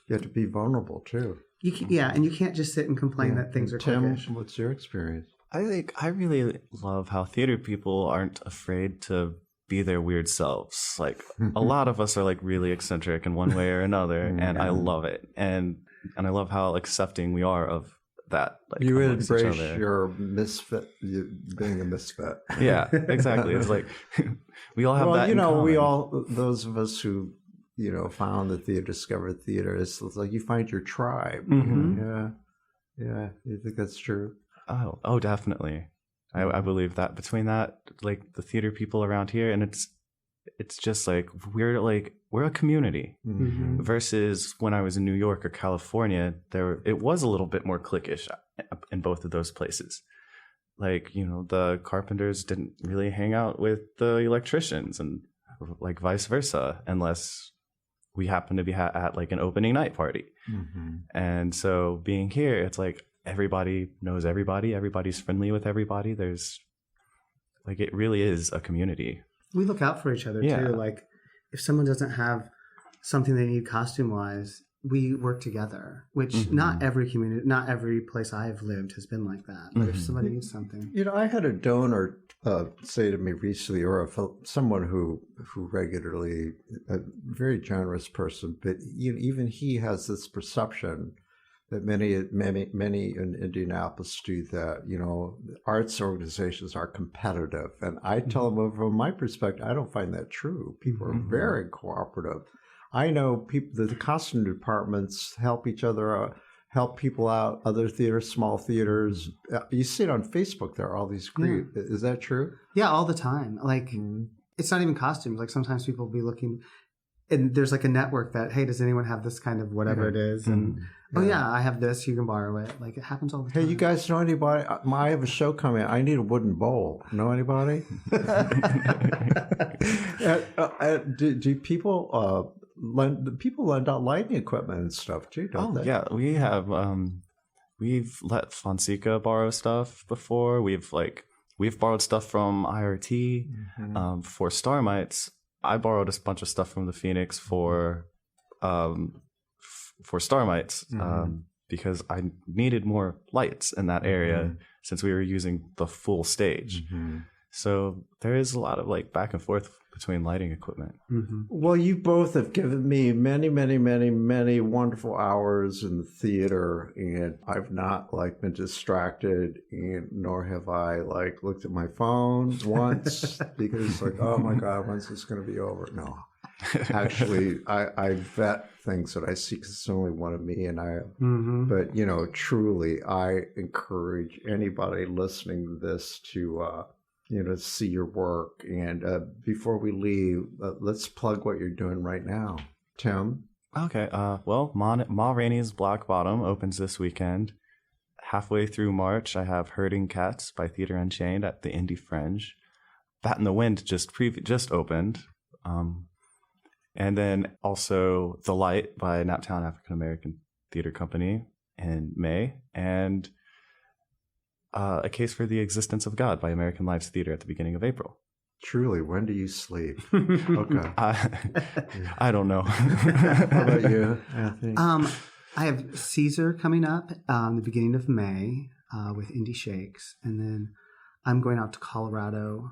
You have to be vulnerable too. And you can't just sit and complain that things are Tim, cliquish. what's your experience? I really love how theater people aren't afraid to be their weird selves. Like a lot of us are like really eccentric in one way or another, and I love it. And I love how accepting we are of that. Like, you embrace your misfit, being a misfit. Yeah, exactly. It's like we all have that. You know, in common. Those of us who found the theater, discovered theater. It's like you find your tribe. Yeah. You think that's true? Oh, definitely. I believe that between that, like the theater people around here, and it's just like we're a community. Versus when I was in New York or California, it was a little bit more cliquish in both of those places. Like, the carpenters didn't really hang out with the electricians, and like vice versa, unless we happen to be at like an opening night party. And so being here, it's like everybody knows everybody. Everybody's friendly with everybody. There's like, it really is a community. We look out for each other too. Like if someone doesn't have something they need costume wise, we work together, which not every community, not every place I've lived has been like that. But if somebody needs something. I had a donor say to me recently, or someone who regularly, a very generous person, but even he has this perception that many in Indianapolis do, that, arts organizations are competitive. And I tell them, from my perspective, I don't find that true. People are very cooperative. I know people, the costume departments help each other, help people out, other theaters, small theaters. You see it on Facebook, there are all these great, is that true? Yeah, all the time. Like, it's not even costumes. Like sometimes people will be looking, and there's like a network that, hey, does anyone have this kind of whatever it is? And Oh yeah, I have this. You can borrow it. Like it happens all the time. Hey, you guys know anybody? I have a show coming. I need a wooden bowl. Know anybody? Do people lend out lighting equipment and stuff too? Don't they? Yeah, we have. We've let Fonseca borrow stuff before. We've borrowed stuff from IRT. For Starmites, I borrowed a bunch of stuff from the Phoenix for Starmites because I needed more lights in that area since we were using the full stage. So there is a lot of like back and forth between lighting equipment. Well, you both have given me many, many, many, many wonderful hours in the theater, and I've not like been distracted, and nor have I like looked at my phone once because like, oh my God, when's this going to be over? No, actually, I vet things that I see because it's only one of me, and but you know, truly, I encourage anybody listening to this to see your work. And before we leave, let's plug what you're doing right now. Tim? Okay. Well, Ma Rainey's Black Bottom opens this weekend. Halfway through March, I have Herding Cats by Theater Unchained at the Indie Fringe. Bat in the Wind just opened. And then also The Light by Naptown African American Theater Company in May. And A Case for the Existence of God by American Lives Theater at the beginning of April. Truly, when do you sleep? Okay. I don't know. How about you, Anthony? I have Caesar coming up the beginning of May with Indie Shakes. And then I'm going out to Colorado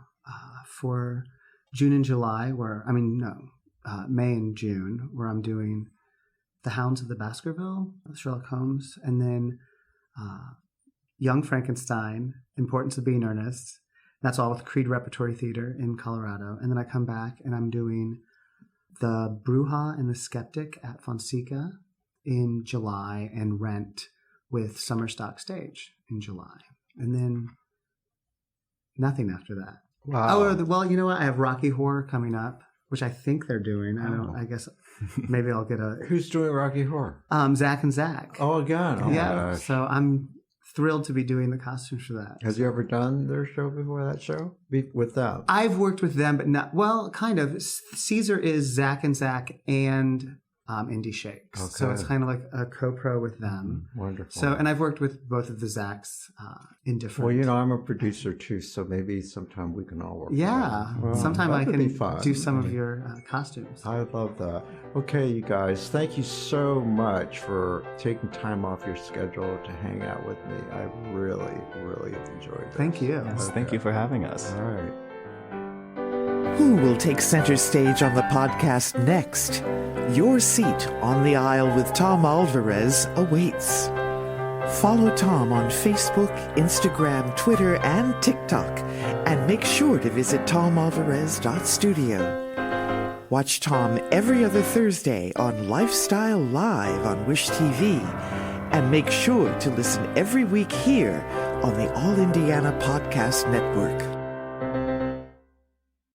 for June and July, May and June, where I'm doing The Hounds of the Baskerville with Sherlock Holmes. And then Young Frankenstein, Importance of Being Earnest. That's all with Creed Repertory Theater in Colorado. And then I come back and I'm doing The Bruja and the Skeptic at Fonseca in July and Rent with Summer Stock Stage in July. And then nothing after that. Wow. Oh, well, you know what? I have Rocky Horror coming up, which I think they're doing. I guess maybe I'll get a... Who's doing Rocky Horror? Zach and Zach. Oh, again. Oh, yeah. my gosh. So I'm thrilled to be doing the costumes for that. Has you ever done their show before, that show? With them? I've worked with them, but not... Well, kind of. Caesar is Zach and Zach and Indie Shakes. Okay. So it's kind of like a co-pro with them. Wonderful. So, and I've worked with both of the Zachs in different... Well, I'm a producer too, so maybe sometime we can all work Yeah. together. Well, sometime I that would be can fun. do some of your costumes. I love that. Okay, you guys, thank you so much for taking time off your schedule to hang out with me. I really, really have enjoyed it. Thank you. Yes, thank you for having us. All right. Who will take center stage on the podcast next? Your seat on the aisle with Tom Alvarez awaits. Follow Tom on Facebook, Instagram, Twitter, and TikTok, and make sure to visit tomalvarez.studio. Watch Tom every other Thursday on Lifestyle Live on Wish TV, and make sure to listen every week here on the All Indiana Podcast Network.